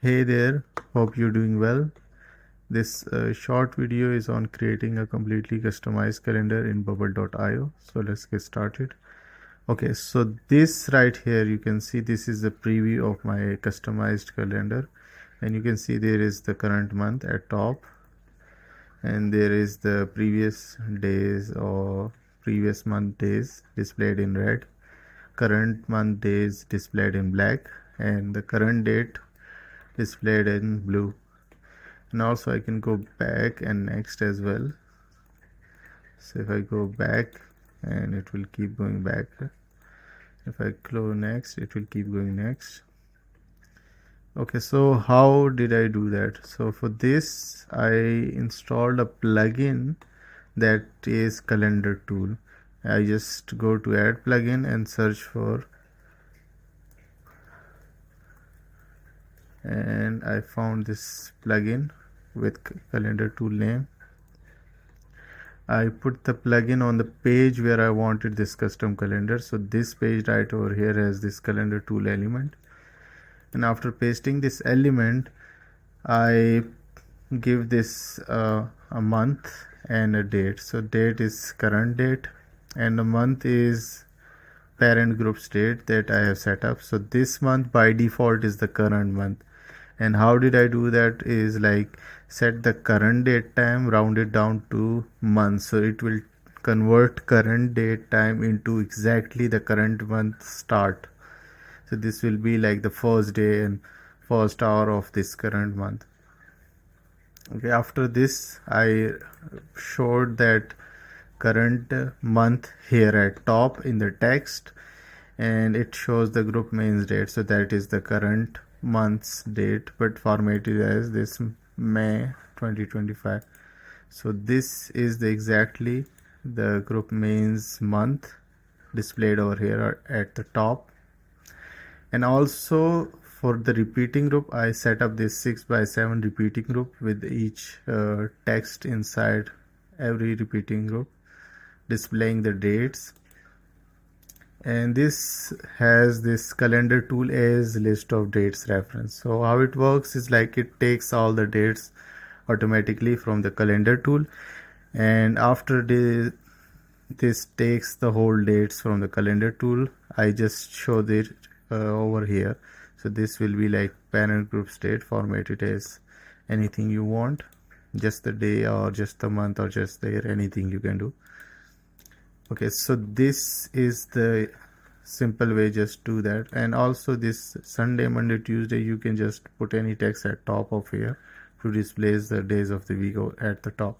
Hey there, hope you're doing well. This short video is on creating a completely customized calendar in bubble.io. So let's get started. Okay, so this right here, you can see this is the preview of my customized calendar, and you can see there is the current month at top, and there is the previous days or previous month days displayed in red, current month days displayed in black, and the current date displayed in blue. And also I can go back and next as well. So if I go back, and it will keep going back. If I close next, it will keep going next. Okay, so how did I do that? So for this I installed a plugin that is calendar tool. I just go to add plugin and search for, and I found this plugin with calendar tool name. I put the plugin on the page where I wanted this custom calendar. So this page right over here has this calendar tool element. And after pasting this element, I give this a month and a date. So date is current date and the month is parent group's date that I have set up. So this month by default is the current month. And how did I do that is like set the current date time, round it down to months, so it will convert current date time into exactly the current month start. So this will be like the first day and first hour of this current month. Okay, after this I showed that current month here at top in the text, and it shows the group mains date, so that is the current month's date but formatted as this May 2025. So this is the exactly the group mains month displayed over here at the top. And also for the repeating group I set up this 6x7 repeating group with each text inside every repeating group displaying the dates. And this has this calendar tool as list of dates reference. So how it works is like it takes all the dates automatically from the calendar tool, and after this takes the whole dates from the calendar tool, I just show it over here. So this will be like parent group state, format it as anything you want, just the day or just the month or just the year, anything you can do. Okay, so this is the simple way, just do that. And also this Sunday, Monday, Tuesday, you can just put any text at top of here to display the days of the week at the top.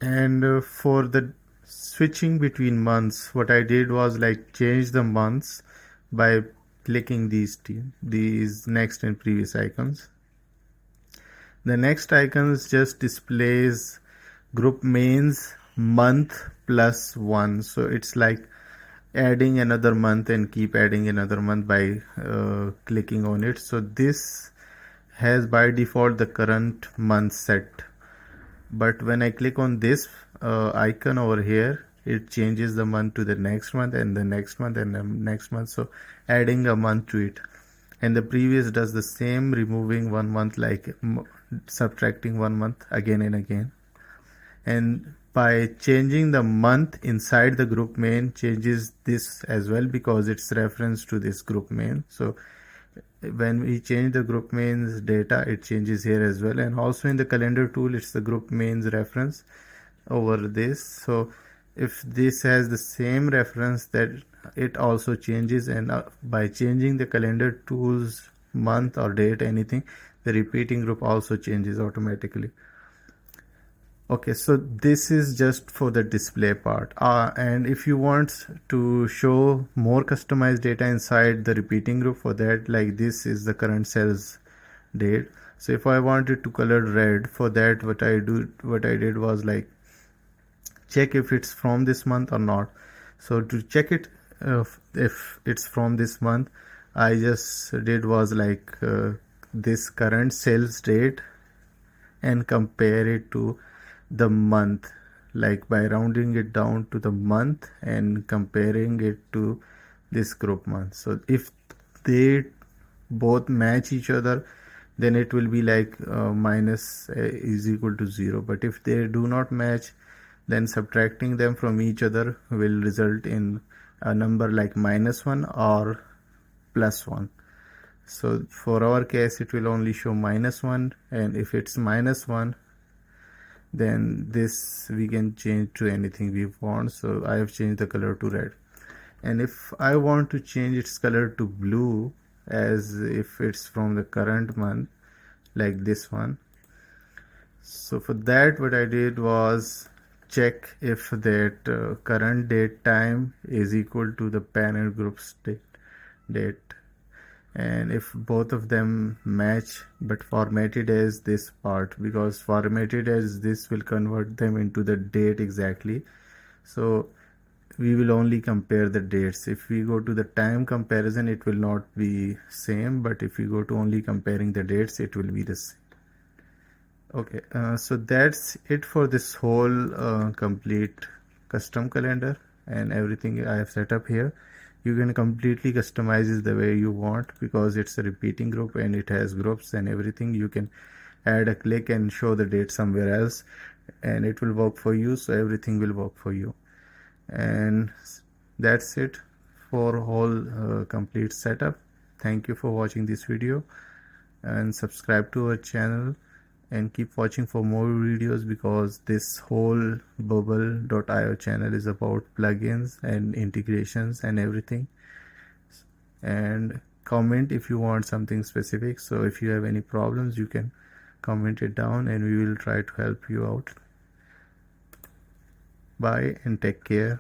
And for the switching between months, what I did was like change the months by clicking these next and previous icons. The next icons just displays group mains month plus 1, so it's like adding another month and keep adding another month by clicking on it. So this has by default the current month set, but when I click on this icon over here, it changes the month to the next month and the next month and the next month, so adding a month to it. And the previous does the same, removing one month, like subtracting one month again and again. And by changing the month inside the group main changes this as well, because it's reference to this group main. So when we change the group mains data, it changes here as well. And also in the calendar tool, it's the group mains reference over this. So if this has the same reference, that it also changes. And by changing the calendar tools month or date, anything, the repeating group also changes automatically. Okay, so this is just for the display part, and if you want to show more customized data inside the repeating group, for that, like this is the current sales date. So if I wanted to color red, for that what I did was like check if it's from this month or not. So to check it, if it's from this month, I just did was like this current sales date and compare it to the month, like by rounding it down to the month and comparing it to this group month. So if they both match each other, then it will be like minus is equal to 0. But if they do not match, then subtracting them from each other will result in a number like -1 or +1. So for our case it will only show -1, and if it's -1, then this we can change to anything we want. So I have changed the color to red, and if I want to change its color to blue, as if it's from the current month, like this one, so for that what I did was check if that current date time is equal to the parent group's date, and if both of them match but formatted as this part, because formatted as this will convert them into the date exactly. So we will only compare the dates. If we go to the time comparison, it will not be same, but if we go to only comparing the dates, it will be the same. Okay, so that's it for this whole complete custom calendar and everything I have set up here. You can completely customize it the way you want, because it's a repeating group and it has groups and everything. You can add a click and show the date somewhere else, and it will work for you. So everything will work for you, and that's it for whole complete setup. Thank you for watching this video, and subscribe to our channel and keep watching for more videos, because this whole bubble.io channel is about plugins and integrations and everything. And comment if you want something specific. So if you have any problems, you can comment it down and we will try to help you out. Bye and take care.